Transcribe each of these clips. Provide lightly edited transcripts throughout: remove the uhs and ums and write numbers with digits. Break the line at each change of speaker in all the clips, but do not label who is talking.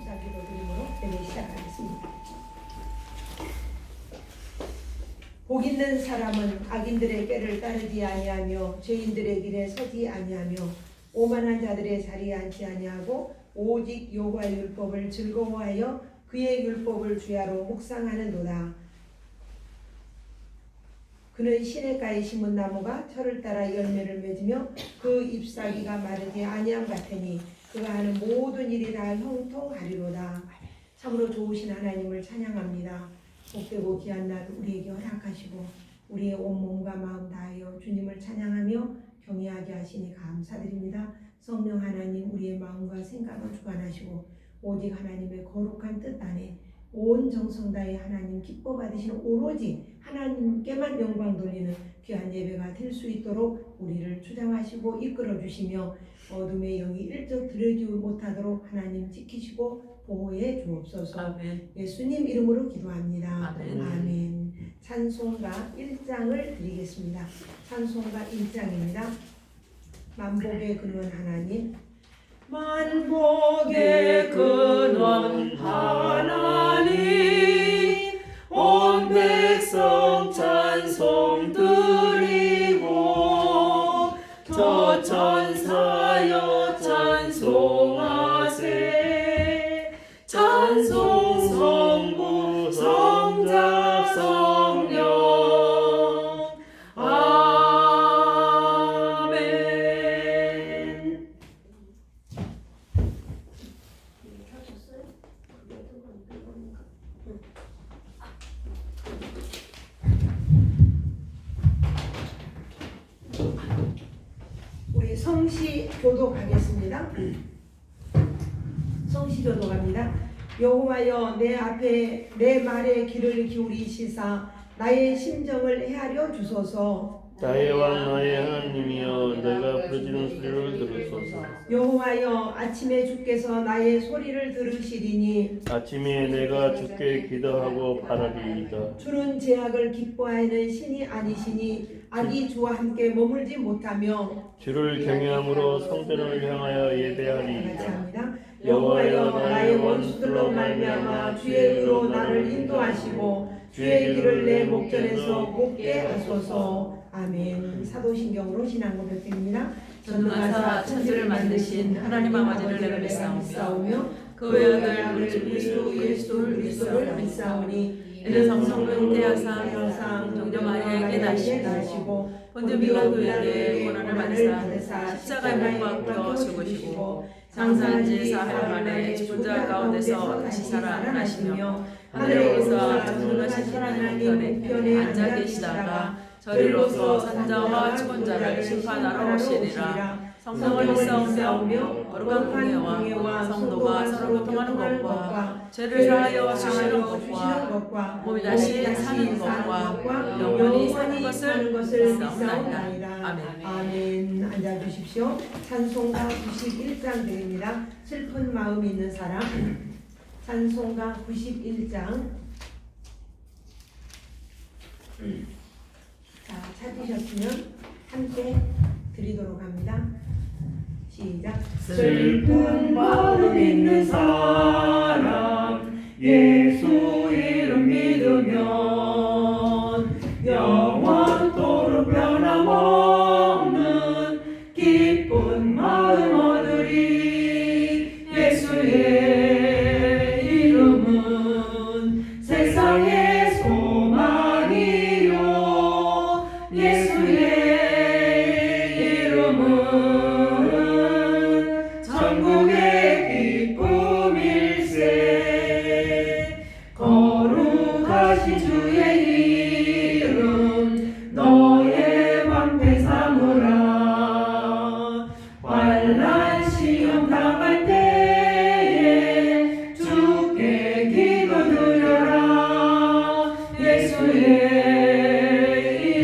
감사 기도드림으로 예배 시작하겠습니다. 복 있는 사람은 악인들의 꾀를 따르지 아니하며 죄인들의 길에 서지 아니하며 오만한 자들의 자리에 앉지 아니하고 오직 여호와의 율법을 즐거워하여 그의 율법을 주야로 묵상하는도다. 그는 시냇가에 심은 나무가 철을 따라 열매를 맺으며 그 잎사귀가 마르지 아니함 같으니 그가 하는 모든 일이 다 형통하리로다. 참으로 좋으신 하나님을 찬양합니다. 복되고 귀한 날 우리에게 허락하시고 우리의 온몸과 마음 다하여 주님을 찬양하며 경외하게 하시니 감사드립니다. 성령 하나님, 우리의 마음과 생각을 주관하시고 오직 하나님의 거룩한 뜻 안에 온 정성 다해 하나님 기뻐 받으시는 오로지 하나님께만 영광 돌리는 귀한 예배가 될 수 있도록 우리를 주장하시고 이끌어 주시며 어둠의 영이 일적 들여지 못하도록 하나님 지키시고 보호해 주옵소서.
아멘.
예수님 이름으로 기도합니다.
아멘.
아멘. 찬송가 1장을 드리겠습니다. 찬송가 1장입니다. 만복의 근원 하나님, 만복의 근원 하나님, 온 백성 찬송 드리고 저 천사여 찬송하세. 찬송 성부 성자 성령 아멘. 우리 성시 교독하겠습니다. 성시 교독합니다. 여호와여, 내 앞에 내 말에 귀를 기울이시사 나의 심정을 헤아려 주소서.
나의 왕 나의 하나님이여, 내가 부르짖는 소리를 들으소서.
여호와여, 아침에 주께서 나의 소리를 들으시리니
아침에 내가 주께 기도하고 바라리이다.
주는 제약을 기뻐하는 신이 아니시니 악이 주와 함께 머물지 못하며
주를 경외함으로 성전을 향하여
같이
예배하리이다.
합니다. 여호와여, 나의 원수들로 말미암아 주의 의로 나를 인도하시고 주의 길을 내 목전에서 곱게 하소서. 아멘. 사도신경으로 신앙 고백드립니다.
전능하사 천지를 만드신 하나님 아버지를 내가 믿사오며 그 외아들 예수 그리스도를 믿사오니 이는 성령을 태하사 항상 동정 마리아에게 나시고 본주 빌라도에게 고난을 받으사 십자가에 못 박혀 죽으시고 장사한 지 사흘 만에 죽은 자 가운데서 다시 살아나시며 하늘에 오르사 전능하신 하나님 우편에 앉아 계시다가 저리로서 산자와 죽은자를 심판하러 오시리라. 성령을 믿사오며 거룩한 공예와 성도가 서로 교통하는 것과 죄를 사하여 주시는 것과 몸이 다시 사는 것과 영원히 사는 것을 믿사옵나이다. 아멘.
아멘. 앉아주십시오. 찬송가 91장 드립니다. 슬픈 마음이 있는 사람. 찬송가 91장. 자, 찾으셨으면 함께 드리도록 합니다. 시작.
슬픈 마음 있는 사람 예수 이름 믿으면 영원토록 변함없는 기쁜 마음 얻으리. 예수의 이름은 세상의 소망이요 예수의 이름은 천국의 기쁨일세. 거룩하신 주의 이름 너의 방패 삼으라. 환난 시험 당할 때에 주께 기도드려라. 예수의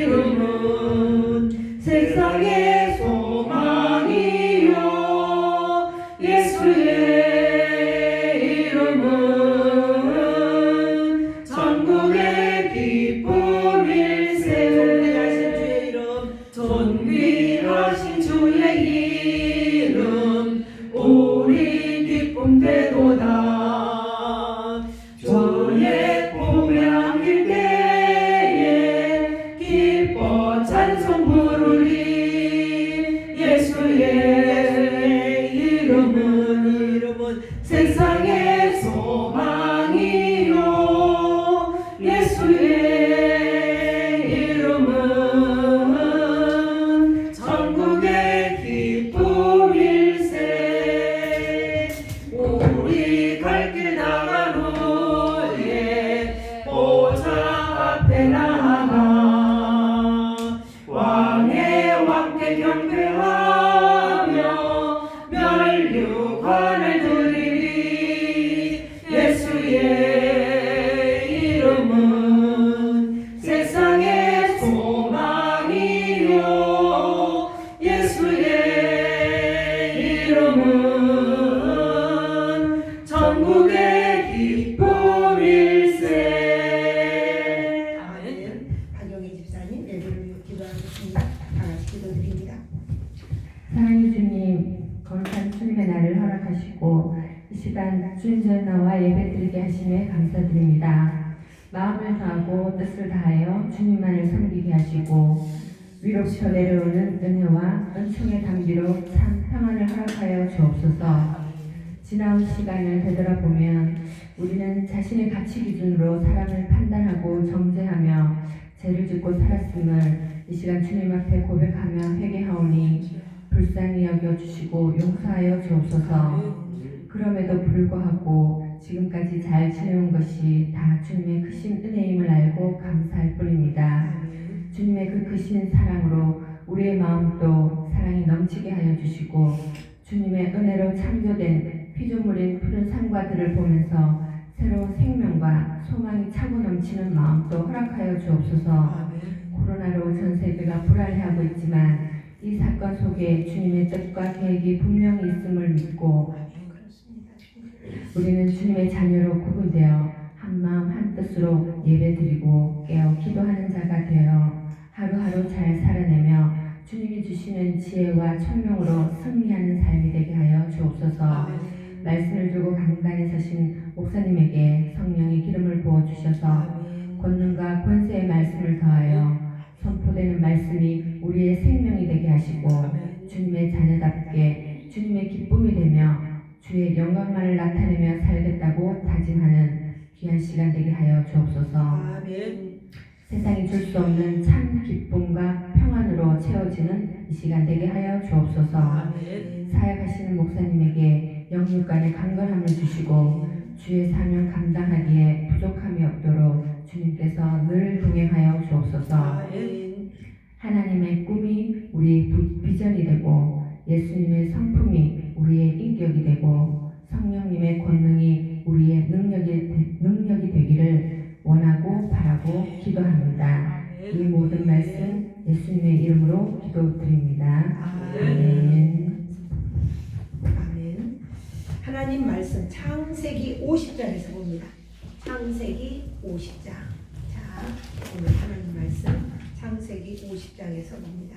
이름은 세상의 소망이요 예수의 이름은 천국의 기쁨일세. 존귀하신 주의 이름 우리 기쁨 되도다. 세상의 소망이요 예수의 이름은 천국의 기쁨일세. 우리 갈 길 나간 후에 보좌 앞에 나아가 왕의 왕께 경배하며 멸류관을 드리리. 예수의 이름은 세상의 소망이요 예수의 이름은 천국의 기쁨일세.
아멘. 박영희 집사님 예배를 위해 기도하겠습니다. 다 같이 기도드립니다.
사랑의 주님, 거룩한 주님의 날을 허락하시고 이 시간 주님 전나와 예배드리게 하심에 감사드립니다. 마음을 다하고 뜻을 다하여 주님만을 섬기게 하시고 위로부터 내려오는 은혜와 은총의 담비로 참 평안을 허락하여 주옵소서. 지나온 시간을 되돌아보면 우리는 자신의 가치 기준으로 사람을 판단하고 정죄하며 죄를 짓고 살았음을 이 시간 주님 앞에 고백하며 회개하오니 불쌍히 여겨주시고 용서하여 주옵소서. 그럼에도 불구하고 지금까지 잘 지내온 것이 다 주님의 크신 은혜임을 알고 감사할 뿐입니다. 주님의 그 크신 사랑으로 우리의 마음도 사랑이 넘치게 하여 주시고 주님의 은혜로 창조된 피조물인 푸른 산과들을 보면서 새로운 생명과 소망이 차고 넘치는 마음도 허락하여 주옵소서. 코로나로 전 세계가 불안해하고 있지만 이 사건 속에 주님의 뜻과 계획이 분명히 있음을 믿고 우리는 주님의 자녀로 구분되어 한 마음 한 뜻으로 예배드리고 깨어 기도하는 자가 되어 하루하루 잘 살아내며 주님이 주시는 지혜와 총명으로 승리하는 삶이 되게 하여 주옵소서. 말씀을 들고 강단에 서신 목사님에게 성령의 기름을 부어주셔서 권능과 권세의 말씀을 더하여 선포되는 말씀이 우리의 생명이 되게 하시고 주님의 자녀답게 주님의 기쁨이 되며 주의 영광만을 나타내며 살겠다고 다짐하는 귀한 시간 되게 하여 주옵소서.
아멘.
세상이 줄 수 없는 참 기쁨과 평안으로 채워지는 이 시간 되게 하여 주옵소서.
아멘.
사역하시는 목사님에게 영육간의 강건함을 주시고 주의 사명 감당하기에 부족함이 없도록 주님께서 늘 동행하여 주옵소서.
아멘.
하나님의 꿈이 우리의 비전이 되고 예수님의 성품이 우리의 인격이 되고 성령님의 권능이 우리의 능력이 되기를 원하고 바라고 기도합니다. 이 모든 말씀 예수님의 이름으로 기도드립니다. 아멘.
아멘. 하나님 말씀 창세기 50장에서 봅니다. 창세기 50장. 자, 오늘 하나님 말씀 창세기 50장에서 봅니다.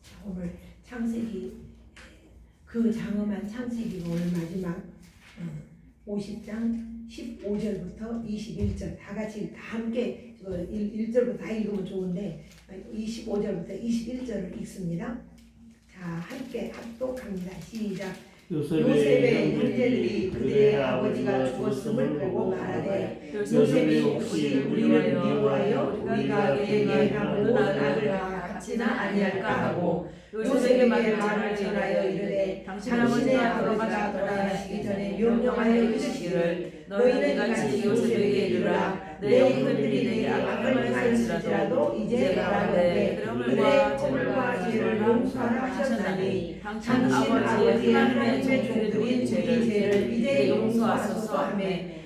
자, 오늘 창세기 그 장엄한 창세기가 오늘 마지막 50장 15절부터 21절 다 같이 다 함께 1절부터 다 읽으면 좋은데 25절부터 21절을 읽습니다. 자, 함께 합독합니다. 시작. 요셉의 형제들이 그들의 아버지가 죽었음을 보고 말하되 요셉이 혹시 우리를 미워하여 우리가 그에게 남은 아들 갚지나 아니할까 하고 요셉에게 말을 전하여 이르되 당신의 아버지가 돌아가시기 전에 명령하여 이르시기를 너희는 같이 요셉에게 이르라 내 형들이 내게 악을 행할지라도 이제 바라건대 그들의 허물과 죄를 용서하라 하셨나니 당신 아버지의 하나님의 종들인 우리 죄를 이제 용서하소서 하며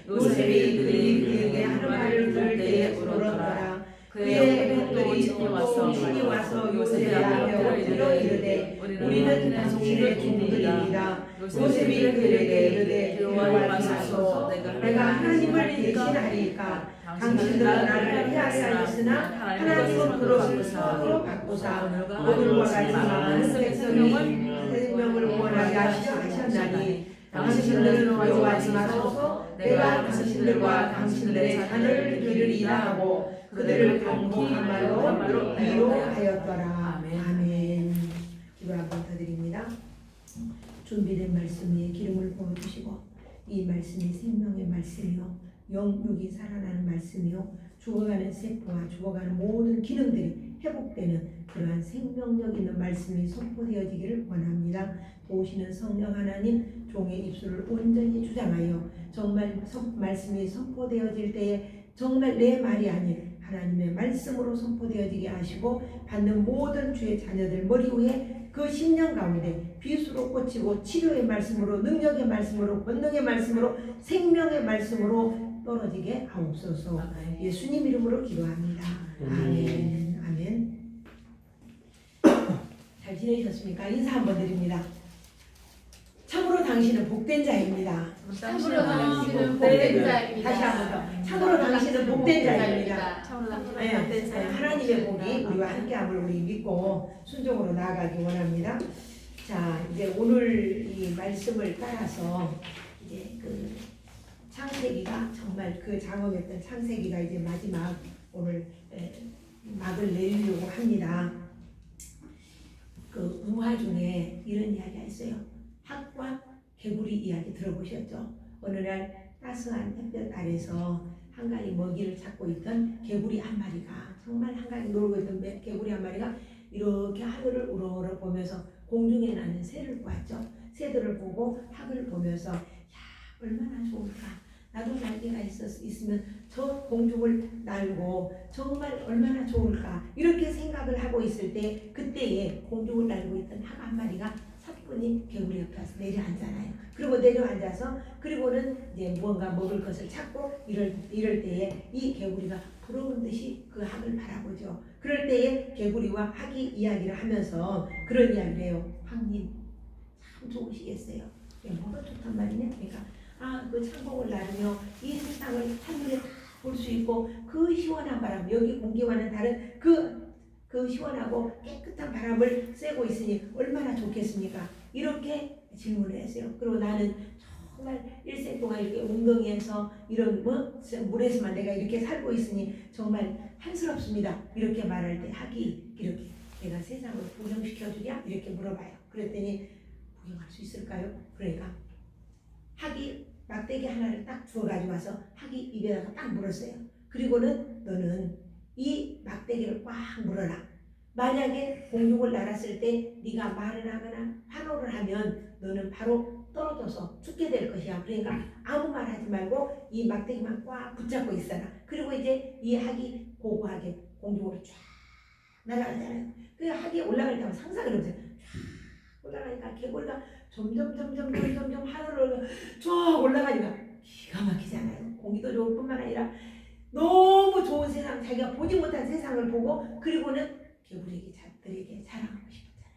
요셉이 그들이 그에게 하는 말을 들을 때에 울었더라. 그의 형들이 친히 와서 요셉의 앞에 엎드려 이르되 우리는 당신의 종들입니다. 요셉이 그에게 이르되 여호와를 마소서 내가 하나님을 대신하리까 당신들은 나를 피하였으나 하나님은 그로 바꾸사 오늘과 같이 많은 생명을 원하게 하셨나니 당신들은 두려워하지 마소서 내가 당신들과 당신들의 자녀를 기르리라 하고 그들을 반복한 말로 위로하였더라. 아멘. 기도 한번 더 드립니다. 준비된 말씀 위에 기름을 부어주시고 이 말씀이 생명의 말씀이요 영육이 살아나는 말씀이요 죽어가는 세포와 죽어가는 모든 기능들이 회복되는 그러한 생명력 있는 말씀이 선포되어지기를 원합니다. 도우시는 성령 하나님 종의 입술을 온전히 주장하여 정말 말씀이 선포되어질 때에 정말 내 말이 아닌 하나님의 말씀으로 선포되어지게 하시고 받는 모든 주의 자녀들 머리 위에 그 심령 가운데 빛으로 꽂히고 치료의 말씀으로 능력의 말씀으로 권능의 말씀으로 생명의 말씀으로 떨어지게 하옵소서. 예수님 이름으로 기도합니다. 아멘. 아멘. 잘 지내셨습니까? 인사 한번 드립니다. 참으로 당신은 복된 자입니다.
참으로
당신은
복된
자입니다.
다시 한번 더. 참으로 당신은 복된 자입니다.
참으로 당신은
네,
복된 자입니다.
하나님의 복이 우리와 함께함을 우리 믿고 순종으로 나아가기 원합니다. 자, 이제 오늘 이 말씀을 따라서 이제 그 창세기가 정말 그 작업했던 창세기가 이제 마지막 오늘 막을 내리려고 합니다. 그 우화 중에 이런 이야기가 있어요. 학과 개구리 이야기 들어보셨죠? 어느 날 따스한 햇볕 아래서 한가히 먹이를 찾고 있던 개구리 한 마리가 정말 한가히 놀고 있던 개구리 한 마리가 이렇게 하늘을 우러러 보면서 공중에 나는 새를 보았죠. 새들을 보고 학을 보면서 야 얼마나 좋을까. 나도 날개가 있으면 저 공중을 날고 정말 얼마나 좋을까. 이렇게 생각을 하고 있을 때 그때에 공중을 날고 있던 학 한 마리가 사뿐히 개구리 옆에 와서 내려앉잖아요. 그리고 내려앉아서 그리고는 이제 무언가 먹을 것을 찾고 이럴 때에 이 개구리가 부러운 듯이 그 학을 바라보죠. 그럴 때에 개구리와 학이 이야기를 하면서 그런 이야기를 해요. 학님 참 좋으시겠어요. 뭐가 좋단 말이냐. 그러니까 그 창공을 나르며 이 세상을 한눈에 다 볼 수 있고 그 시원한 바람 여기 공기와는 다른 그 시원하고 깨끗한 바람을 쐬고 있으니 얼마나 좋겠습니까? 이렇게 질문을 했어요. 그리고 나는 정말 일생 동안 이렇게 웅덩이에서 이런 물에서만 내가 이렇게 살고 있으니 정말 한스럽습니다. 이렇게 말할 때 학이 이렇게 내가 세상을 구경시켜주랴? 이렇게 물어봐요. 그랬더니 구경할 수 있을까요? 그러니까 학이 막대기 하나를 딱 주워가지고 와서 학이 입에다가 딱 물었어요. 그리고는 너는 이 막대기를 꽉 물어라. 만약에 공중을 날았을 때 네가 말을 하거나 환호를 하면 너는 바로 떨어져서 죽게 될 것이야. 그러니까 아무 말 하지 말고 이 막대기만 꽉 붙잡고 있어라. 그리고 이제 이 학이 고고하게 공중으로 쫙 날아가잖아요. 그 학이 올라갈 때마다 상상을 해보세요. 쫙 올라가니까 개구리가 점점 하늘을 쫙 올라가니까 기가 막히잖아요. 공기도 좋을 뿐만 아니라 너무 좋은 세상, 자기가 보지 못한 세상을 보고 그리고는 개구리들에게 자랑하고 싶었잖아요.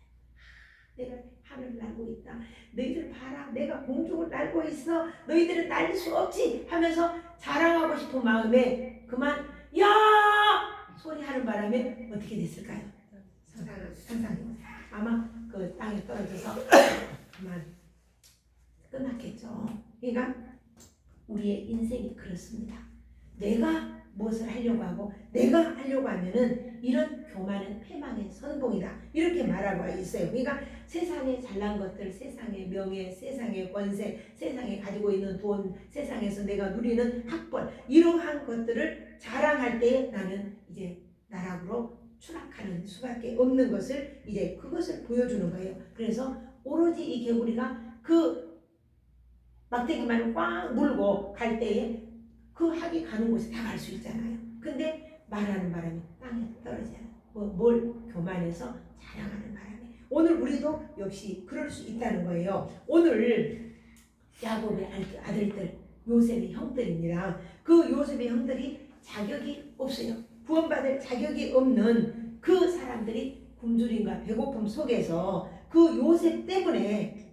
내가 하늘을 날고 있다. 너희들 봐라. 내가 공중을 날고 있어. 너희들은 날 수 없지 하면서 자랑하고 싶은 마음에 그만 야! 소리하는 바람에 어떻게 됐을까요? 상상해보세요. 아마 그 땅에 떨어져서 그만 끝났겠죠. 그러니까 우리의 인생이 그렇습니다. 내가 무엇을 하려고 하고 내가 하려고 하면은 이런 교만은 패망의 선봉이다. 이렇게 말하고 있어요. 그러니까 세상에 잘난 것들, 세상의 명예, 세상의 권세, 세상에 가지고 있는 돈, 세상에서 내가 누리는 학벌 이러한 것들을 자랑할 때에 나는 이제 나락으로 추락하는 수밖에 없는 것을 이제 그것을 보여주는 거예요. 그래서 오로지 이 개구리가 그 막대기만 꽉 물고 갈 때에 그 학이 가는 곳에 다 갈 수 있잖아요. 근데 말하는 바람에 땅에 떨어져요. 뭘 교만해서 자랑하는 바람에. 오늘 우리도 역시 그럴 수 있다는 거예요. 오늘 야곱의 아들들, 요셉의 형들입니다. 그 요셉의 형들이 자격이 없어요. 구원받을 자격이 없는 그 사람들이 굶주림과 배고픔 속에서 그 요셉 때문에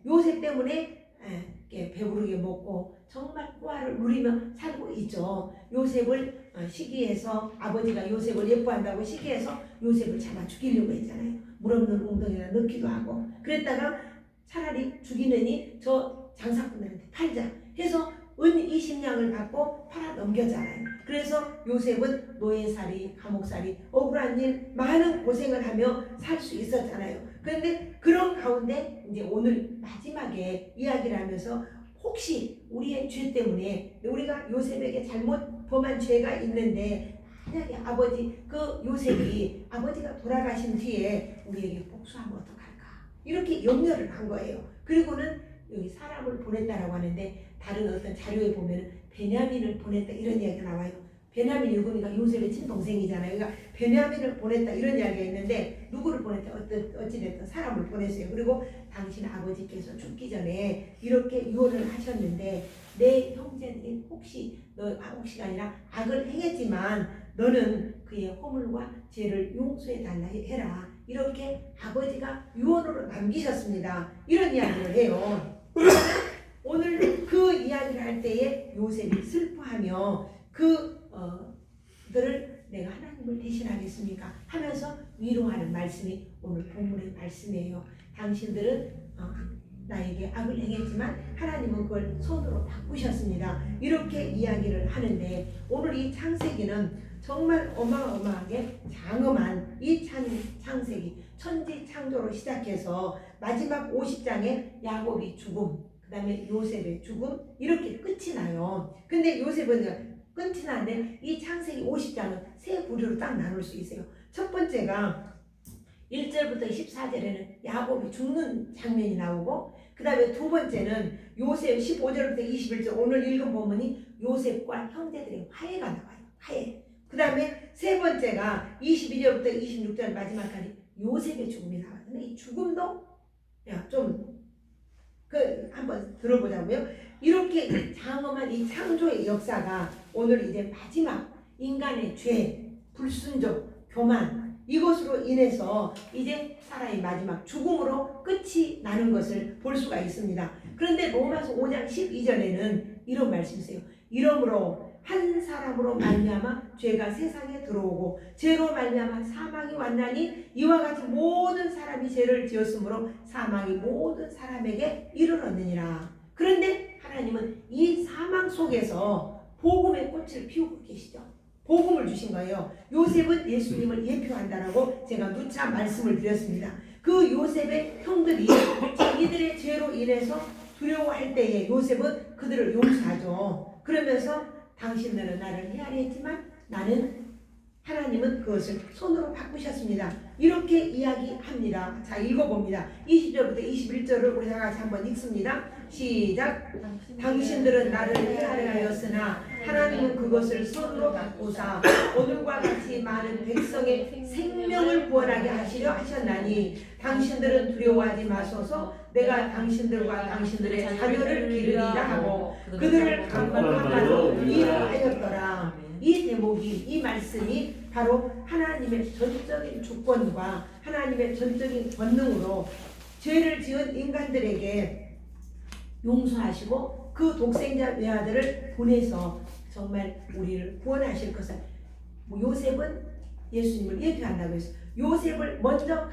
배부르게 먹고 정말 꾸아를 누리며 살고 있죠. 요셉을 시기해서 아버지가 요셉을 예뻐한다고 시기해서 요셉을 잡아 죽이려고 했잖아요. 물 없는 웅덩이에 넣기도 하고 그랬다가 차라리 죽이느니 저 장사꾼들한테 팔자 해서 은 20냥을 받고 팔아 넘겨잖아요. 그래서 요셉은 노예살이, 감옥살이, 억울한 일, 많은 고생을 하며 살 수 있었잖아요. 그런데 그런 가운데 이제 오늘 마지막에 이야기를 하면서 혹시 우리의 죄 때문에 우리가 요셉에게 잘못 범한 죄가 있는데 만약에 아버지 그 요셉이 아버지가 돌아가신 뒤에 우리에게 복수하면 어떡할까 이렇게 염려를 한 거예요. 그리고는 여기 사람을 보냈다라고 하는데 다른 어떤 자료에 보면 베냐민을 보냈다 이런 이야기가 나와요. 베냐민 읽으니까 요셉의 친동생이잖아요. 그러니까 베냐민을 보냈다 이런 이야기가 있는데 누구를 보냈다 어찌됐든 사람을 보냈어요. 그리고 당신 아버지께서 죽기 전에 이렇게 유언을 하셨는데 내 형제들이 혹시 혹시가 아니라 악을 행했지만 너는 그의 허물과 죄를 용서해 달라 해라. 이렇게 아버지가 유언으로 남기셨습니다. 이런 이야기를 해요. 오늘 그 이야기를 할 때에 요셉이 슬퍼하며 그들을 내가 하나님을 대신하겠습니까? 하면서 위로하는 말씀이 오늘 본문의 말씀이에요. 당신들은 나에게 악을 행했지만 하나님은 그걸 손으로 바꾸셨습니다. 이렇게 이야기를 하는데 오늘 이 창세기는 정말 어마어마하게 장엄한 이 창세기 천지 창조로 시작해서 마지막 50장에 야곱이 죽음 그 다음에 요셉의 죽음 이렇게 끝이 나요. 근데 요셉은 끝이 나는데 이 창세기 50장은 세 부류로 딱 나눌 수 있어요. 첫 번째가 1절부터 14절에는 야곱이 죽는 장면이 나오고 그 다음에 두 번째는 요셉 15절부터 21절 오늘 읽은 본문이 요셉과 형제들의 화해가 나와요. 화해. 그 다음에 세 번째가 22절부터 26절 마지막까지 요셉의 죽음이 나와요. 근데 이 죽음도 좀 한번 들어보자고요. 이렇게 장엄한 이 창조의 역사가 오늘 이제 마지막 인간의 죄, 불순종, 교만 이것으로 인해서 이제 사람의 마지막 죽음으로 끝이 나는 것을 볼 수가 있습니다. 그런데 로마서 5장 12절에는 이런 말씀이 있어요. 이러므로 한 사람으로 말미암아 죄가 세상에 들어오고 죄로 말미암아 사망이 왔나니 이와 같이 모든 사람이 죄를 지었으므로 사망이 모든 사람에게 이르렀느니라. 그런데 하나님은 이 사망 속에서 복음의 꽃을 피우고 계시죠. 복음을 주신 거예요. 요셉은 예수님을 예표한다라고 제가 누차 말씀을 드렸습니다. 그 요셉의 형들이 자기들의 죄로 인해서 두려워할 때에 요셉은 그들을 용서하죠. 그러면서 당신들은 나를 헤아렸지만 나는 하나님은 그것을 손으로 바꾸셨습니다. 이렇게 이야기합니다. 자, 읽어봅니다. 20절부터 21절을 우리 다 같이 한번 읽습니다. 시작. 당신들은 나를 헤아려 하였으나 하나님은 그것을 손으로 바꾸사 오늘과 같이 많은 백성의 생명을 구원하게 하시려 하셨나니 당신들은 두려워하지 마소서. 내가 당신들과 당신들의 자녀를 기르리라 하고 그들을 강건한 말로 위로하였더라. 이 대목이 이 말씀이 바로 하나님의 전적인 주권과 하나님의 전적인 권능으로 죄를 지은 인간들에게 용서하시고 그 독생자 외아들을 보내서 정말 우리를 구원하실 것을 요셉은 예수님을 예표한다고 했어요. 요셉을 먼저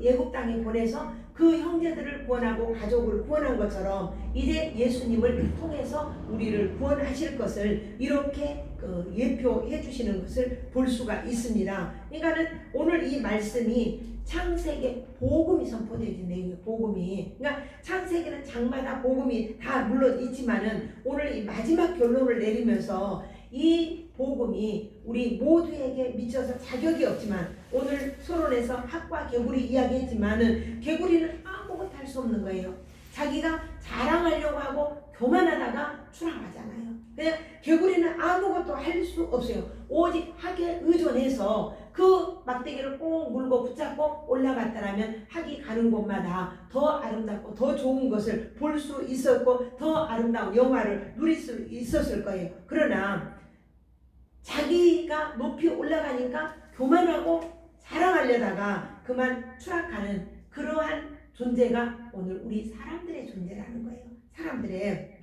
예굽 땅에 보내서 그 형제들을 구원하고 가족을 구원한 것처럼 이제 예수님을 통해서 우리를 구원하실 것을 이렇게 예표해 주시는 것을 볼 수가 있습니다. 그러니까는 오늘 이 말씀이 창세기에 복음이 선포되어진 내용이에요. 복음이. 그러니까 창세기는 장마다 복음이 다 물론 있지만은 오늘 이 마지막 결론을 내리면서 이 복음이 우리 모두에게 미쳐서 자격이 없지만 오늘 서론에서 학과 개구리 이야기했지만은 개구리는 아무것도 할 수 없는 거예요. 자기가 자랑하려고 하고 교만하다가 추락하잖아요. 그냥 개구리는 아무것도 할 수 없어요. 오직 학에 의존해서 그 막대기를 꼭 물고 붙잡고 올라갔다라면 학이 가는 곳마다 더 아름답고 더 좋은 것을 볼 수 있었고 더 아름다운 영화를 누릴 수 있었을 거예요. 그러나 자기가 높이 올라가니까 교만하고 자랑하려다가 그만 추락하는 그러한 존재가 오늘 우리 사람들의 존재라는 거예요. 사람들의.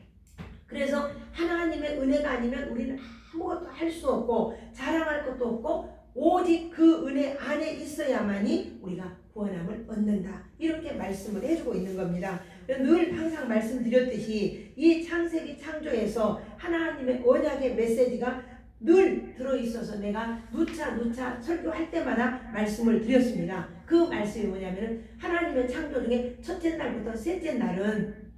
그래서 하나님의 은혜가 아니면 우리는 아무것도 할 수 없고 자랑할 것도 없고 오직 그 은혜 안에 있어야만이 우리가 구원함을 얻는다. 이렇게 말씀을 해주고 있는 겁니다. 늘 항상 말씀드렸듯이 이 창세기 창조에서 하나님의 언약의 메시지가 늘 들어있어서 내가 누차 설교할 때마다 말씀을 드렸습니다. 그 말씀이 뭐냐면은 하나님의 창조 중에 첫째 날부터 셋째 날은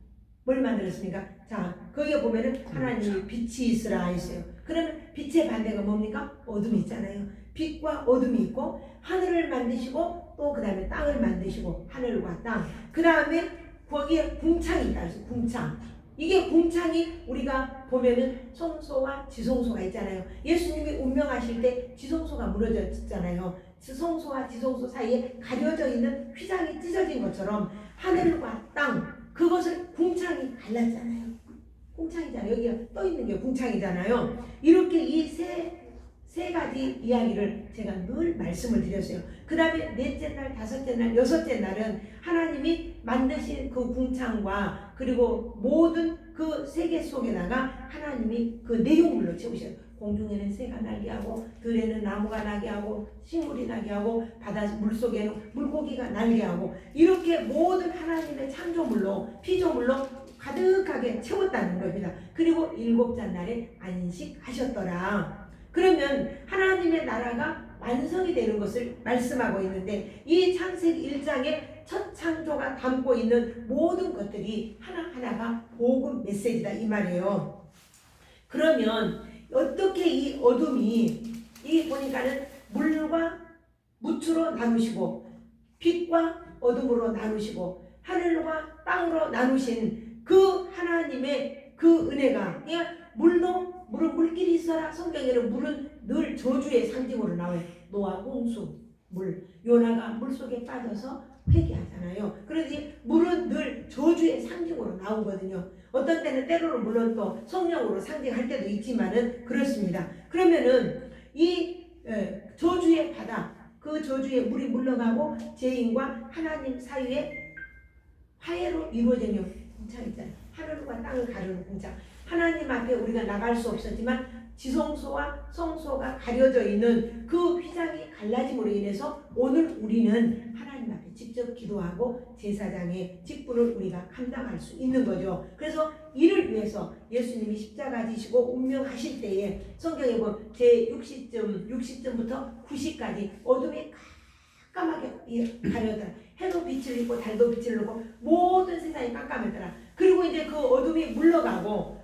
뭘 만들었습니까? 자, 거기에 보면은 하나님이 빛이 있으라 했어요. 그러면 빛의 반대가 뭡니까? 어둠이 있잖아요. 빛과 어둠이 있고 하늘을 만드시고 또 그 다음에 땅을 만드시고 하늘과 땅. 그 다음에 거기에 궁창이 있다. 그래서 궁창. 이게 궁창이 우리가 보면은 성소와 지성소가 있잖아요. 예수님이 운명하실 때 지성소가 무너졌잖아요. 지성소와 지성소 사이에 가려져 있는 휘장이 찢어진 것처럼 하늘과 땅 그것을 궁창이 갈랐잖아요. 궁창이잖아요. 여기가 떠 있는 게 궁창이잖아요. 이렇게 이 세 가지 이야기를 제가 늘 말씀을 드렸어요. 그 다음에 넷째 날, 다섯째 날, 여섯째 날은 하나님이 만드신 그 궁창과 그리고 모든 그 세계 속에다가 하나님이 그 내용물로 채우셔요. 공중에는 새가 나게 하고 들에는 나무가 나게 하고 식물이 나게 하고 바다 물속에는 물고기가 날게 하고 이렇게 모든 하나님의 창조물로 피조물로 가득하게 채웠다는 겁니다. 그리고 일곱째 날에 안식하셨더라. 그러면 하나님의 나라가 완성이 되는 것을 말씀하고 있는데 이 창세기 1장의 첫 창조가 담고 있는 모든 것들이 하나하나가 복음 메시지다 이 말이에요. 그러면 어떻게 이 어둠이 이 보니까는 물과 무추로 나누시고 빛과 어둠으로 나누시고 하늘과 땅으로 나누신 그 하나님의 그 은혜가 그러니까 물은 물길이 있어라. 성경에는 물은 늘 저주의 상징으로 나와요. 노아 홍수 물 요나가 물속에 빠져서 회개하잖아요. 그런데 물은 늘 저주의 상징으로 나오거든요. 어떤 때는 때로는 물론 또 성령으로 상징할 때도 있지만은 그렇습니다. 그러면은 이 저주의 바다 그 저주의 물이 물러가고 죄인과 하나님 사이에 화해로 이루어지는 궁창 있잖아요. 하늘과 땅을 가르는 궁창. 하나님 앞에 우리가 나갈 수 없었지만 지성소와 성소가 가려져 있는 그 휘장이 갈라짐으로 인해서 오늘 우리는 하나님 앞에 직접 기도하고 제사장의 직분을 우리가 감당할 수 있는 거죠. 그래서 이를 위해서 예수님이 십자가 지시고 운명하실 때에 성경에 보면 제60점부터 90까지 어둠이 깜깜하게 가려더라. 해도 빛을 입고 달도 빛을 입고 모든 세상이 깜깜했더라. 그리고 이제 그 어둠이 물러가고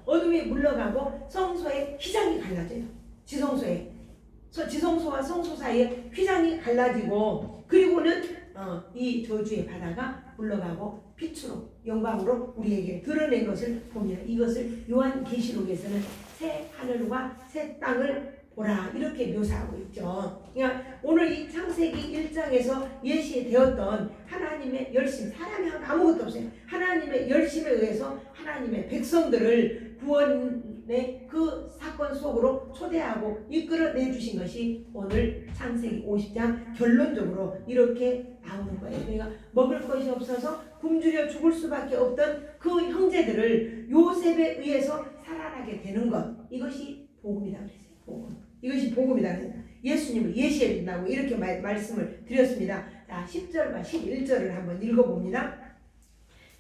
성소의 휘장이 갈라져요. 지성소에 지성소와 성소 사이에 휘장이 갈라지고 그리고는 이 저주의 바다가 물러가고 빛으로 영광으로 우리에게 드러낸 것을 봅니다. 이것을 요한계시록에서는 새 하늘과 새 땅을 보라 이렇게 묘사하고 있죠. 그러니까 오늘 이 창세기 1장에서 예시되었던 하나님의 열심, 사람이 아무것도 없어요. 하나님의 열심에 의해서 하나님의 백성들을 구원의 그 사건 속으로 초대하고 이끌어내 주신 것이 오늘 창세기 50장 결론적으로 이렇게 나오는 거예요. 그러니까 먹을 것이 없어서 굶주려 죽을 수밖에 없던 그 형제들을 요셉에 의해서 살아나게 되는 것 이것이 복음이라고 그랬어요. 복음. 이것이 복음이다. 예수님을 예시해 준다고 이렇게 말씀을 드렸습니다. 자, 10절과 11절을 한번 읽어봅니다.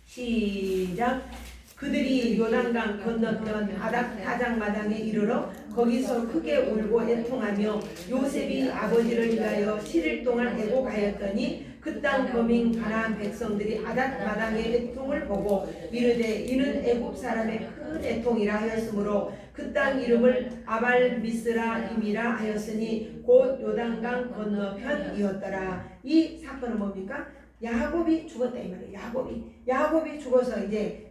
시작. 그들이 요단강 건너편 아닥 타작마당에 이르러 거기서 크게 울고 애통하며 요셉이 아버지를 위하여 7일 동안 애곡하였더니 그 땅 거민 가나안 백성들이 아닥 마당의 애통을 보고 이르되 이는 애굽 사람의 큰 애통이라 하였으므로 그 땅 이름을 아발미스라임이라 하였으니 곧 요단강 건너편이었더라. 이 사건은 뭡니까? 야곱이 죽었다 이 말이에요. 야곱이 죽어서 이제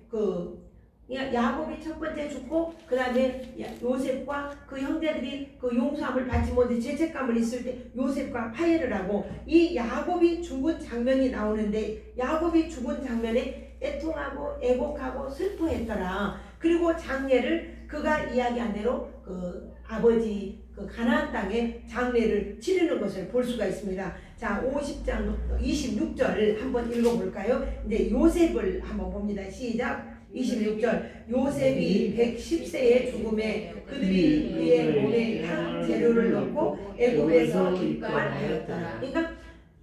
야곱이 첫 번째 죽고 그 다음에 요셉과 그 형제들이 그 용서함을 받지 못해 죄책감을 있을 때 요셉과 화해를 하고 이 야곱이 죽은 장면이 나오는데 야곱이 죽은 장면에 애통하고 애곡하고 슬퍼했더라. 그리고 장례를 그가 이야기한 대로 그 아버지 그 가나안 땅에 장례를 치르는 것을 볼 수가 있습니다. 자, 50장 26절을 한번 읽어볼까요? 이제 요셉을 한번 봅니다. 시작. 26절. 요셉이 110세의 죽음에 그들이 그의 몸에 향 재료를 넣고 애굽에서 입관하였더라. 그러니까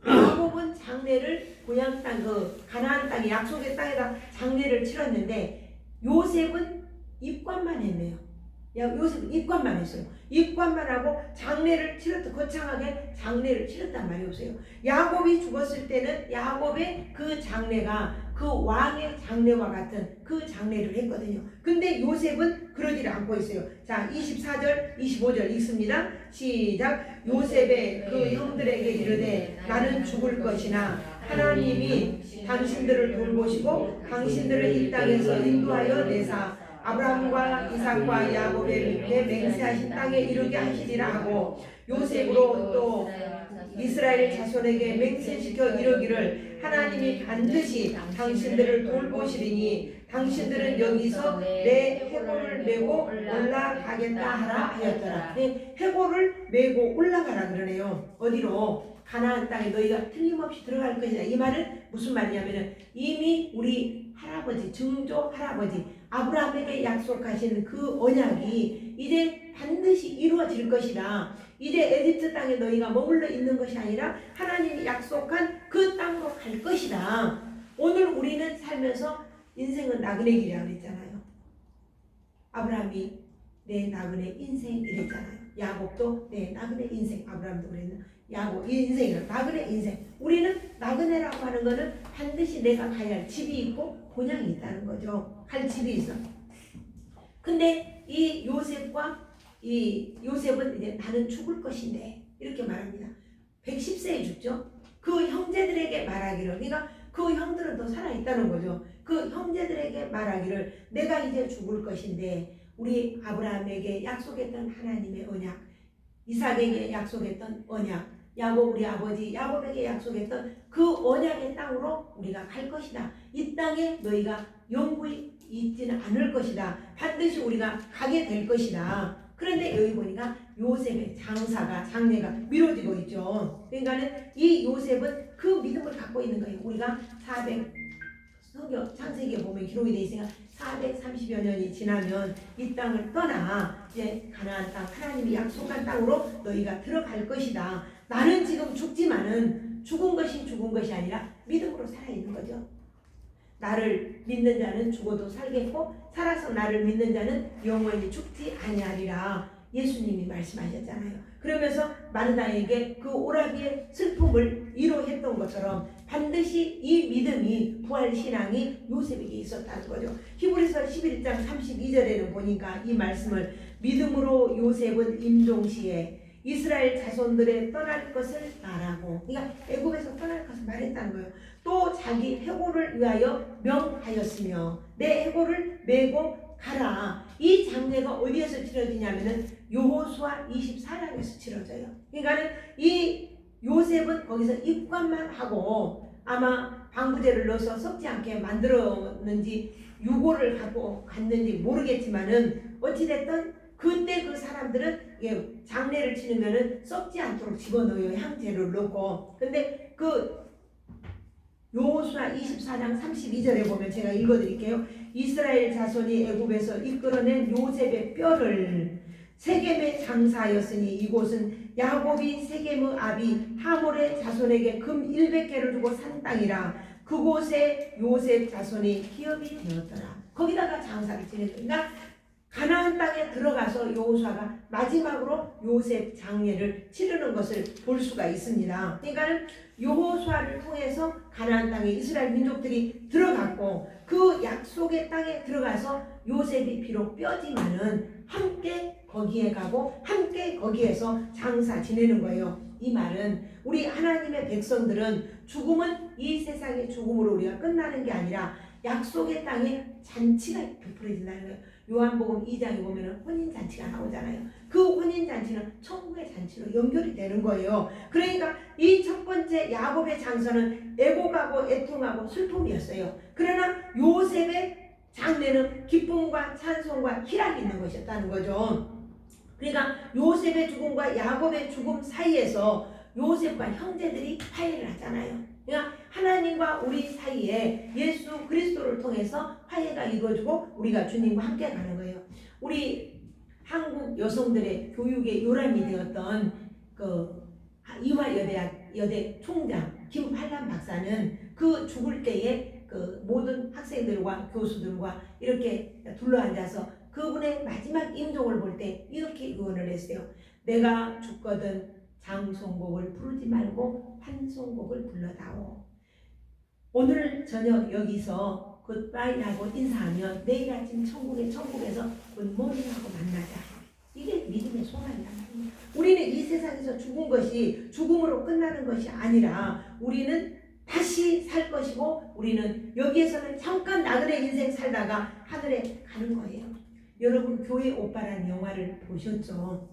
야곱은 장례를 고향 땅 그 가나안 땅에 약속의 땅에다 장례를 치렀는데 요셉은 입관만 했네요. 요셉은 입관만 했어요. 입관만 하고 장례를 치렀다. 거창하게 장례를 치렀단 말이었어요. 야곱이 죽었을 때는 야곱의 그 장례가 그 왕의 장례와 같은 그 장례를 했거든요. 근데 요셉은 그러지를 않고 있어요. 자, 24절 25절 읽습니다. 시작. 요셉의 그 형들에게 이르되 나는 죽을 것이나 하나님이 당신들을 돌보시고 당신들을 이 땅에서 인도하여 내사 아브라함과 이삭과 야곱에게 맹세하신 땅에 이르게 하시리라 하고 요셉으로 또 이스라엘 자손에게 맹세시켜 이르기를 하나님이 반드시 당신들을 돌보시리니 당신들은 여기서 내 해골을 메고 올라가겠다 하라 하였더라. 네, 해골을 메고 올라가라 그러네요. 어디로? 가나안 땅에 너희가 틀림없이 들어갈 것이다. 이 말은 무슨 말이냐면은 이미 우리 할아버지, 증조 할아버지 아브라함에게 약속하신 그 언약이 이제 반드시 이루어질 것이다. 이제 에집트 땅에 너희가 머물러 있는 것이 아니라 하나님이 약속한 그 땅으로 갈 것이다. 오늘 우리는 살면서 인생은 나그네 길이라고 했잖아요. 아브라함이 내 나그네 인생 이랬잖아요. 야곱도 내 나그네 인생, 아브라함도 그랬나? 야곱 이 인생이라 나그네 인생. 우리는 나그네라고 하는 거는 반드시 내가 가야 할 집이 있고 본향이 있다는 거죠. 갈 집이 있어. 근데 이 요셉은 이제 나는 죽을 것인데 이렇게 말합니다. 110세에 죽죠. 그 형제들에게 말하기를, 그러니까 그 형들은 더 살아있다는 거죠. 그 형제들에게 말하기를 내가 이제 죽을 것인데 우리 아브라함에게 약속했던 하나님의 언약, 이삭에게 약속했던 언약, 야곱 우리 아버지 야곱에게 약속했던 그 언약의 땅으로 우리가 갈 것이다. 이 땅에 너희가 영구히 있지는 않을 것이다. 반드시 우리가 가게 될 것이다. 그런데 여기 보니까 요셉의 장례가 미뤄지고 있죠. 그러니까는 이 요셉은 그 믿음을 갖고 있는 거예요. 우리가 성경 창세기에 보면 기록이 되어 있으니까 430여 년이 지나면 이 땅을 떠나 이제 가나안 땅, 하나님이 약속한 땅으로 너희가 들어갈 것이다. 나는 지금 죽지만은 죽은 것이 아니라 믿음으로 살아있는 거죠. 나를 믿는 자는 죽어도 살겠고 살아서 나를 믿는 자는 영원히 죽지 아니하리라. 예수님이 말씀하셨잖아요. 그러면서 마르다에게 그 오라비의 슬픔을 위로했던 것처럼 반드시 이 믿음이 부활신앙이 요셉에게 있었다는 거죠. 히브리서 11장 32절에는 보니까 이 말씀을 믿음으로 요셉은 임종시에 이스라엘 자손들의 떠날 것을 말하고, 그러니까 애굽에서 떠날 것을 말했다는 거예요. 또 자기 해골을 위하여 명하였으며 내 해골을 메고 가라. 이 장례가 어디에서 치러지냐면은 여호수아 24장에서 치러져요. 그러니까는 이 요셉은 거기서 입관만 하고 아마 방부제를 넣어서 썩지 않게 만들었는지 유골을 갖고 갔는지 모르겠지만은 어찌됐든 그때 그 사람들은 장례를 치르면은 썩지 않도록 집어넣어요. 향재를 넣고. 근데 그 여호수아 24장 32절에 보면 제가 읽어드릴게요. 이스라엘 자손이 애굽에서 이끌어낸 요셉의 뼈를 세겜에 장사하였으니 이곳은 야곱이 세겜의 아비 하몰의 자손에게 금 100개를 주고 산 땅이라. 그곳에 요셉 자손이 기업이 되었더라. 거기다가 장사를 지냈다. 그러니까 가나안 땅에 들어가서 여호수아가 마지막으로 요셉 장례를 치르는 것을 볼 수가 있습니다. 그러니까 여호수아를 통해서 가나안 땅에 이스라엘 민족들이 들어갔고 그 약속의 땅에 들어가서 요셉이 비록 뼈지만은 함께 거기에 가고 함께 거기에서 장사 지내는 거예요. 이 말은 우리 하나님의 백성들은 죽음은 이 세상의 죽음으로 우리가 끝나는 게 아니라 약속의 땅에 잔치가 베풀어진다는 거예요. 요한복음 2장에 보면 혼인잔치가 나오잖아요. 그 혼인잔치는 천국의 잔치로 연결이 되는 거예요. 그러니까 이 첫 번째 야곱의 장서는 애곡하고 애통하고 슬픔이었어요. 그러나 요셉의 장례는 기쁨과 찬송과 희락이 있는 것이었다는 거죠. 그러니까 요셉의 죽음과 야곱의 죽음 사이에서 요셉과 형제들이 화해를 하잖아요. 그러니까 하나님과 우리 사이에 예수 그리스도를 통해서 화해가 이루어지고 우리가 주님과 함께 가는 거예요. 우리 한국 여성들의 교육의 요람이 되었던 그 이화여대 총장 김팔란 박사는 그 죽을 때에 그 모든 학생들과 교수들과 이렇게 둘러앉아서 그분의 마지막 임종을 볼 때 이렇게 유언을 했어요. 내가 죽거든 장송곡을 부르지 말고 환송곡을 불러다오. 오늘 저녁 여기서 굿바이라고 인사하면 내일 아침 천국에서 굿모닝하고 만나자. 이게 믿음의 소망이란 말이에요. 우리는 이 세상에서 죽은 것이 죽음으로 끝나는 것이 아니라 우리는 다시 살 것이고 우리는 여기에서는 잠깐 나그네 인생 살다가 하늘에 가는 거예요. 여러분 교회 오빠라는 영화를 보셨죠?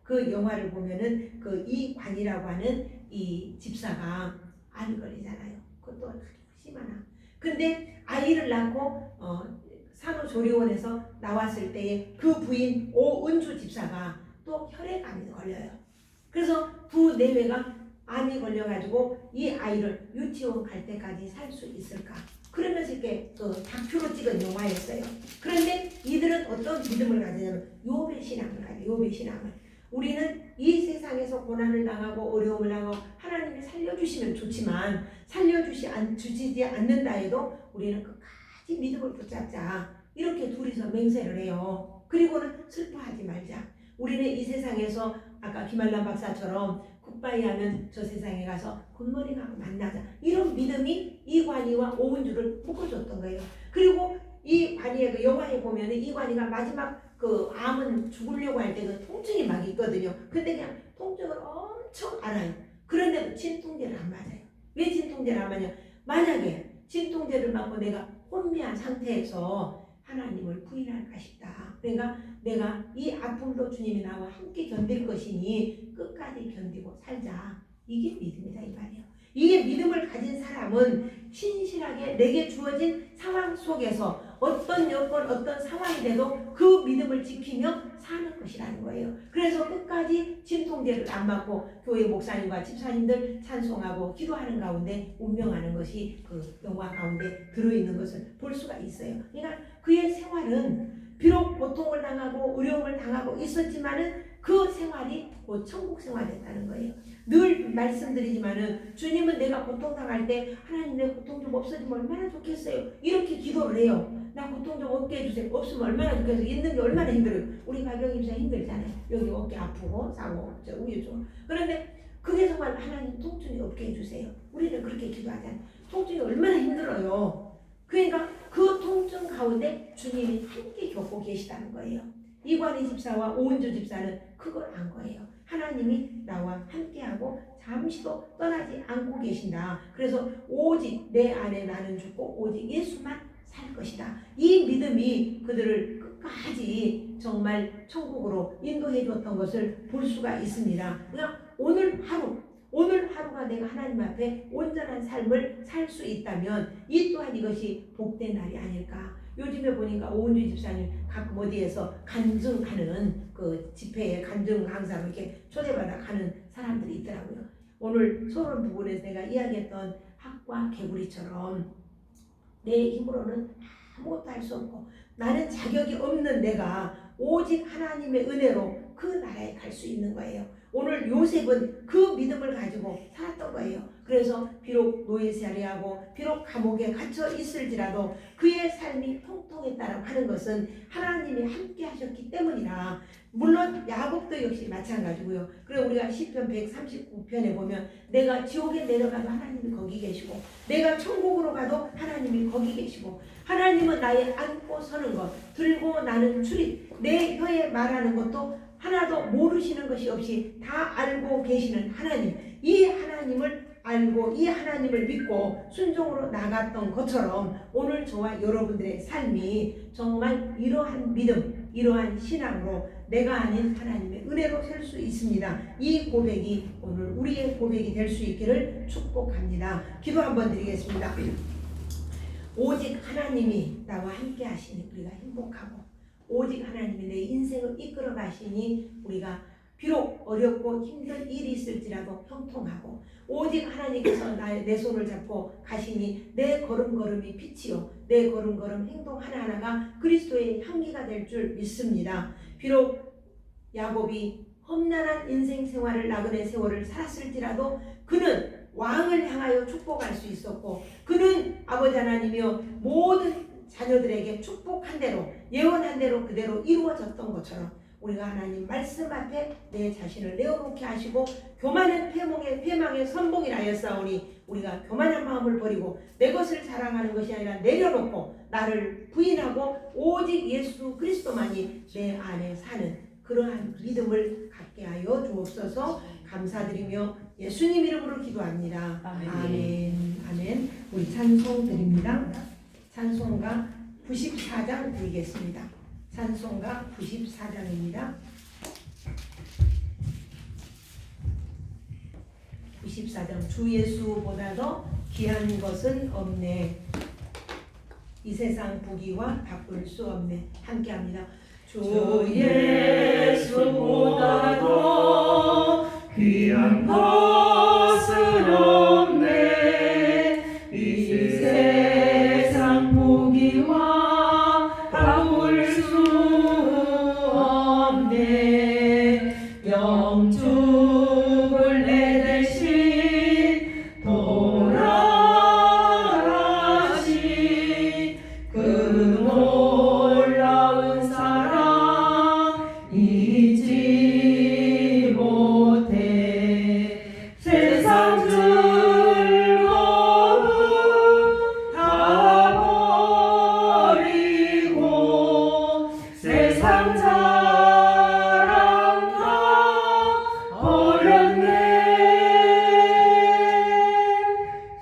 그 영화를 보면은 그 이관이라고 하는 이 집사가 암이 걸리잖아요. 그것도 심하나. 근데 아이를 낳고 산후조리원에서 나왔을 때에 그 부인 오은주 집사가 또 혈액암이 걸려요. 그래서 두 내외가 암이 걸려가지고 이 아이를 유치원 갈 때까지 살 수 있을까? 그러면서 이렇게 다큐로 찍은 영화였어요. 그런데 이들은 어떤 믿음을 가지냐면 욥의 신앙을 가져요. 욥의 신앙을. 우리는 이 세상에서 고난을 당하고 어려움을 당하고 하나님이 살려주시면 좋지만 주시지 않는다 해도 우리는 끝까지 믿음을 붙잡자. 이렇게 둘이서 맹세를 해요. 그리고는 슬퍼하지 말자. 우리는 이 세상에서 아까 김한란 박사처럼 굿바이 하면 저 세상에 가서 굿모닝하고 만나자. 이런 믿음이 이관이와 오은주를 묶어줬던 거예요. 그리고 이관이의 그 영화에 보면 이관이가 마지막 그 암은 죽으려고 할 때 그 통증이 막 있거든요. 근데 그냥 통증을 엄청 알아요. 그런데도 진통제를 안 맞아요. 왜 진통제를 안 맞냐? 만약에 진통제를 맞고 내가 혼미한 상태에서 하나님을 부인할까 싶다. 그러니까 내가 이 아픔도 주님이 나와 함께 견딜 것이니 끝까지 견디고 살자. 이게 믿음이다 이 말이에요. 이게 믿음을 가진 사람은 신실하게 내게 주어진 상황 속에서 어떤 여건 어떤 상황이 돼도 그 믿음을 지키며 사는 것이라는 거예요. 그래서 끝까지 진통제를 안 맞고 교회 목사님과 집사님들 찬송하고 기도하는 가운데 운명하는 것이 그 영화 가운데 들어있는 것을 볼 수가 있어요. 그러니까 그의 생활은 비록 고통을 당하고 어려움을 당하고 있었지만은 그 생활이 곧 천국 생활이었다는 거예요. 늘 말씀드리지만은 주님은 내가 고통당할 때 하나님 내 고통 좀 없어지면 얼마나 좋겠어요. 이렇게 기도를 해요. 나 고통 좀 없게 해주세요. 없으면 얼마나 좋겠어요. 있는 게 얼마나 힘들어요. 우리 가정 입사 힘들잖아요. 여기 어깨 아프고 싸고 우유죠. 그런데 그게 정말 하나님 통증이 없게 해주세요. 우리는 그렇게 기도하잖아요. 통증이 얼마나 힘들어요. 그러니까 그 통증 가운데 주님이 함께 겪고 계시다는 거예요. 이관희 집사와 오은주 집사는 그걸 안 거예요. 하나님이 나와 함께하고 잠시도 떠나지 않고 계신다. 그래서 오직 내 안에 나는 죽고 오직 예수만 살 것이다. 이 믿음이 그들을 끝까지 정말 천국으로 인도해 줬던 것을 볼 수가 있습니다. 그러니까 오늘 하루가 내가 하나님 앞에 온전한 삶을 살 수 있다면 이 또한 이것이 복된 날이 아닐까. 요즘에 보니까 오은주 집사님 가끔 어디에서 간증하는 그 집회에 간증 강사로 이렇게 초대받아 가는 사람들이 있더라고요. 오늘 소론 부분에서 내가 이야기했던 학과 개구리처럼 내 힘으로는 아무것도 할 수 없고 나는 자격이 없는 내가 오직 하나님의 은혜로 그 나라에 갈 수 있는 거예요. 오늘 요셉은 그 믿음을 가지고 살았던 거예요. 그래서 비록 노예살이하고 비록 감옥에 갇혀 있을지라도 그의 삶이 통통했다라고 하는 것은 하나님이 함께 하셨기 때문이라. 물론 야곱도 역시 마찬가지고요. 그리고 우리가 시편 139편에 보면 내가 지옥에 내려가도 하나님이 거기 계시고 내가 천국으로 가도 하나님이 거기 계시고 하나님은 나의 안고 서는 것 들고 나는 출입 내 혀에 말하는 것도 하나도 모르시는 것이 없이 다 알고 계시는 하나님. 이 하나님을 알고 이 하나님을 믿고 순종으로 나갔던 것처럼 오늘 저와 여러분들의 삶이 정말 이러한 믿음, 이러한 신앙으로 내가 아닌 하나님의 은혜로 살 수 있습니다. 이 고백이 오늘 우리의 고백이 될 수 있기를 축복합니다. 기도 한번 드리겠습니다. 오직 하나님이 나와 함께 하시니 우리가 행복하고 오직 하나님이 내 인생을 이끌어 가시니 우리가 비록 어렵고 힘든 일이 있을지라도 형통하고 오직 하나님께서 내 손을 잡고 가시니 내 걸음걸음이 빛이요 내 걸음걸음 행동 하나하나가 그리스도의 향기가 될 줄 믿습니다. 비록 야곱이 험난한 인생 생활을 나그네 세월을 살았을지라도 그는 왕을 향하여 축복할 수 있었고 그는 아버지 하나님이여 모든 자녀들에게 축복한 대로 예언한 대로 그대로 이루어졌던 것처럼 우리가 하나님 말씀 앞에 내 자신을 내어놓게 하시고 교만은 패망의 선봉이라였사오니 우리가 교만한 마음을 버리고 내 것을 자랑하는 것이 아니라 내려놓고 나를 부인하고 오직 예수 그리스도만이 내 안에 사는 그러한 믿음을 갖게 하여 주옵소서. 감사드리며 예수님 이름으로 기도합니다. 아멘. 아멘. 우리 찬송 드립니다. 찬송가 94장 드리겠습니다. 찬송가 94장입니다. 94장 주 예수보다도 귀한 것은 없네. 이 세상 부귀와 바꿀 수 없네. 함께합니다. 주
예수보다도 귀한 것은 없네. 이 세상 보기와 바꿀 수 없네. 영축을 내 대신 돌아가신 그 놀라운 사랑 잊지 못해. 세상 즐거움 다 버리고 세상 자랑 다 버렸네.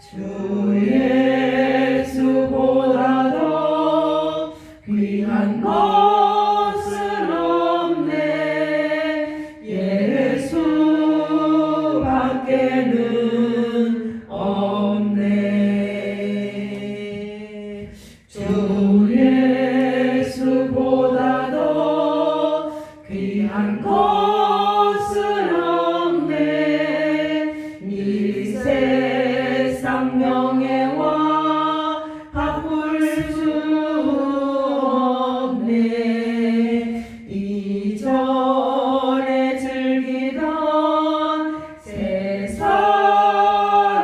주 예수보다도 귀한 것은 없네. 예수밖에는 없네. 주 예수보다도 귀한 것은 없네. 이 세상 명예와 바꿀 수 없네. 이전에 즐기던 세상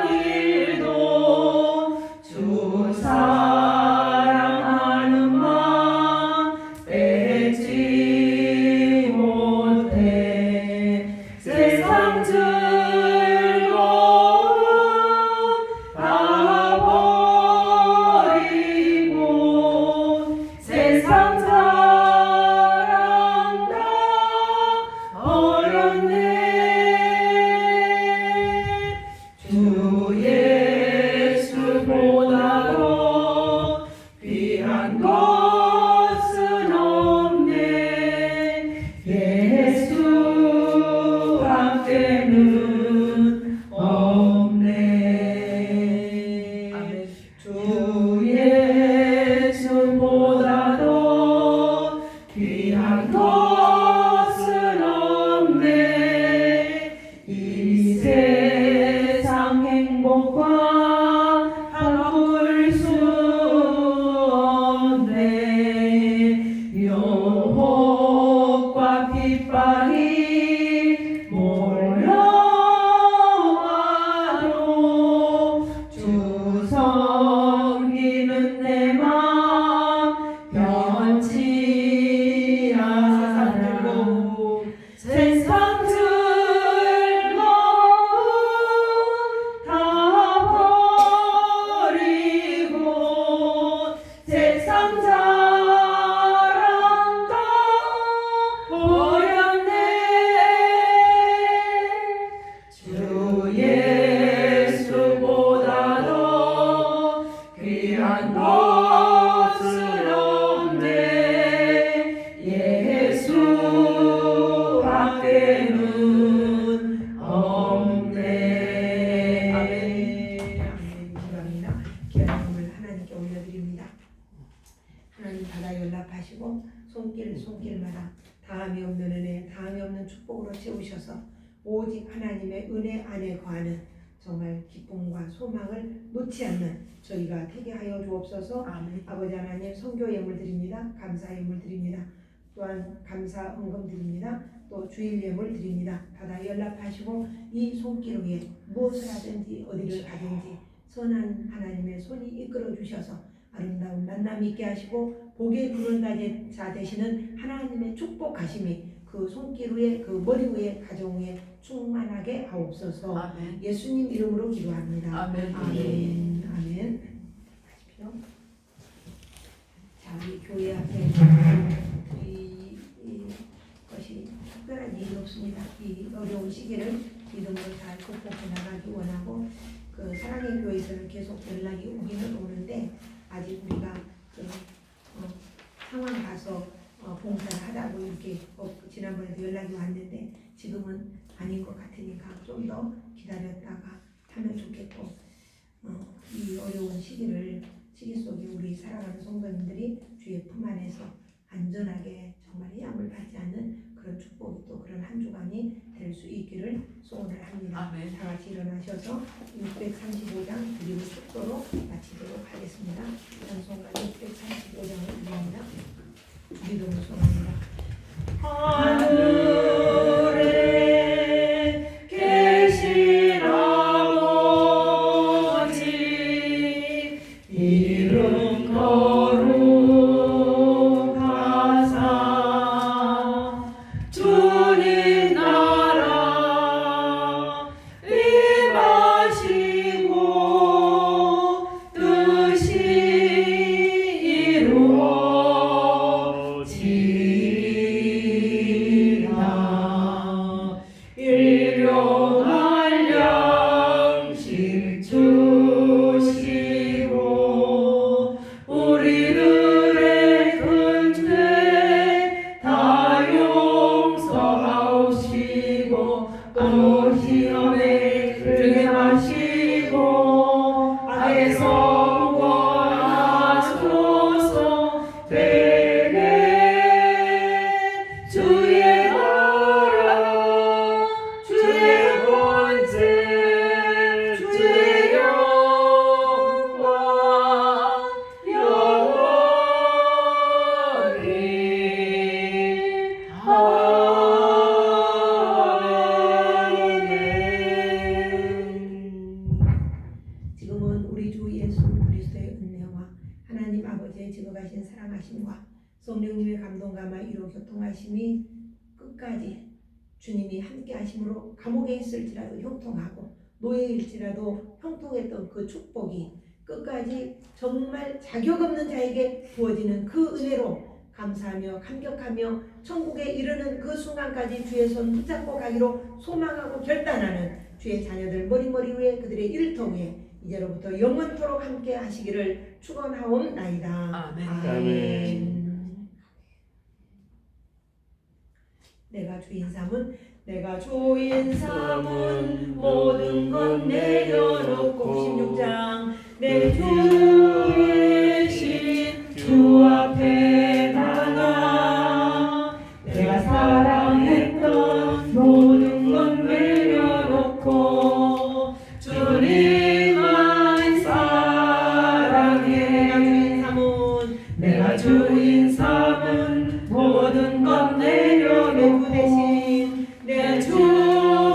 일도 주 사랑하는 마음 뺏지 못해. 세상 즐거움 다 버리고 세상 사랑 다 버렸네. 주 예수보다도 귀한 것은 없네. 예수밖에는 없네.
아멘.
주 예수보다도 귀한 것은 없네. 이 세상 행복과 바꿀 수 없네. 유혹과 핍박이 몰려와도 주 섬기는 내 맘 변치 않아. 세상 즐거움 다 버리고 세상 자랑 다 버렸네. 주 예수보다도 귀한 것은 없네. 예수밖에는 없네.
아멘. 기도합니다. 귀한 몸을 하나님께 올려드립니다. 하나님 바다 연락하시고 손길마다 다함이 없는 은혜, 다함이 없는 축복으로 채우셔서 오직 하나님의 은혜 안에 거하는 정말 기쁨과 소망을 놓지 않는 저희가 되게 하여 주옵소서.
아멘.
아버지 하나님 선교 예물 드립니다. 감사 예물 드립니다. 또한 감사 헌금 드립니다. 또 주일 예물 드립니다. 바다 연락하시고 이 손길 위에 무엇을 하든지 어디를 가든지 선한 하나님의 손이 이끌어 주셔서 아름다운 만남 있게 하시고 복의 그런 자 되시는 하나님의 축복하심이 그 손길 위에 그 머리 위에 가정 위에 충만하게 하옵소서.
아멘.
예수님 이름으로 기도합니다.
아멘.
아멘. 아멘. 하십시오. 자, 우리 교회 앞에 이것이 특별한 일이 없습니다. 이 어려운 시기를 믿음으로 잘 극복해 나가기 원하고 그 사랑의 교회에서는 계속 연락이 오기는 오는데 아직 우리가 그, 상황 봐서 봉사를 하다고 이렇게 지난번에도 연락이 왔는데 지금은 아닌 것 같으니까 좀 더 기다렸다가 하면 좋겠고 이 어려운 시기 속에 우리 사랑하는 성도님들이 주의 품 안에서 안전하게 정말 해함을 받지 않는 그런 축복이 또 그런 한 주간이 될 수 있기를 소원을 합니다.
아멘.
다 같이 일어나셔서 635장 드리고 축도로 마치도록 하겠습니다. 찬송가 635장을 드립니다. 기도를 소원합니다.
하늘에 계신 아버지 이름 거룩하사 주님 나라 임하시고 뜻이 이루어지리라. 일용할 양식 주시고 우리들의 큰 죄 다 용서하시고 또 시험에 들게 마시고 악에서 구원하소서. 되게 주의 나라 주의 권세 주의 영광 영원히 아멘.
지금은 우리 주 예수 그리스도의 은혜와 하나님 아버지의 지극하신 사랑하심과 성령님의 감동감화 이로 교통하심이 끝까지 주님이 함께 하심으로 감옥에 있을지라도 형통하고 노예일지라도 형통했던 그 축복이 끝까지 정말 자격 없는 자에게 부어지는 그 은혜로 감사하며 감격하며 천국에 이르는 그 순간까지 주의 손 붙잡고 가기로 소망하고 결단하는 주의 자녀들 머리 위에 그들의 일터 위에 이제로부터 영원토록 함께 하시기를 축원하옵나이다.
아멘.
아멘.
내가 주인 삼은 모든 것 내려놓고 16장 내 주의 신 주 앞에 나가 내가 사랑했던 모든 것 내려놓고 주님만 사랑해. 내가 주인 삼은 모든 것 내려놓고 내 주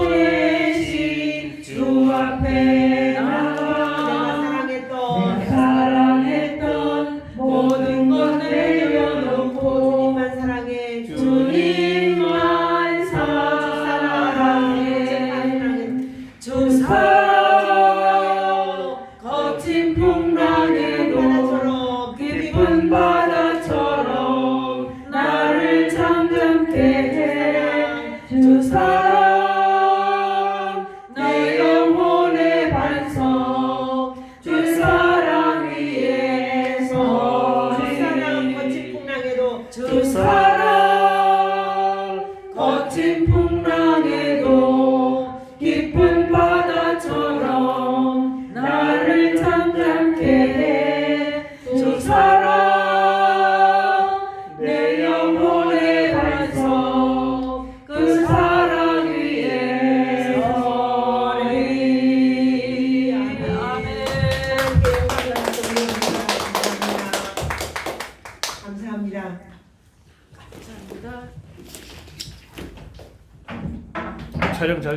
대신 주 앞에 나가 내가 사랑했던 모든 것 내려놓고 주님만 사랑해. 주 사랑 거친 풍랑에도 깊은 바다처럼 나를 잠잠케 해. 주 사랑 내 영혼의 반석 주 사랑 위에서 주 사랑 거친 풍랑에도 깊은 바다처럼 나를 잠잠케 해. 주 사랑 내 영혼의 반석 그 사랑 위에 서리. 아멘. 감사합니다.
감사합니다.
촬영 잘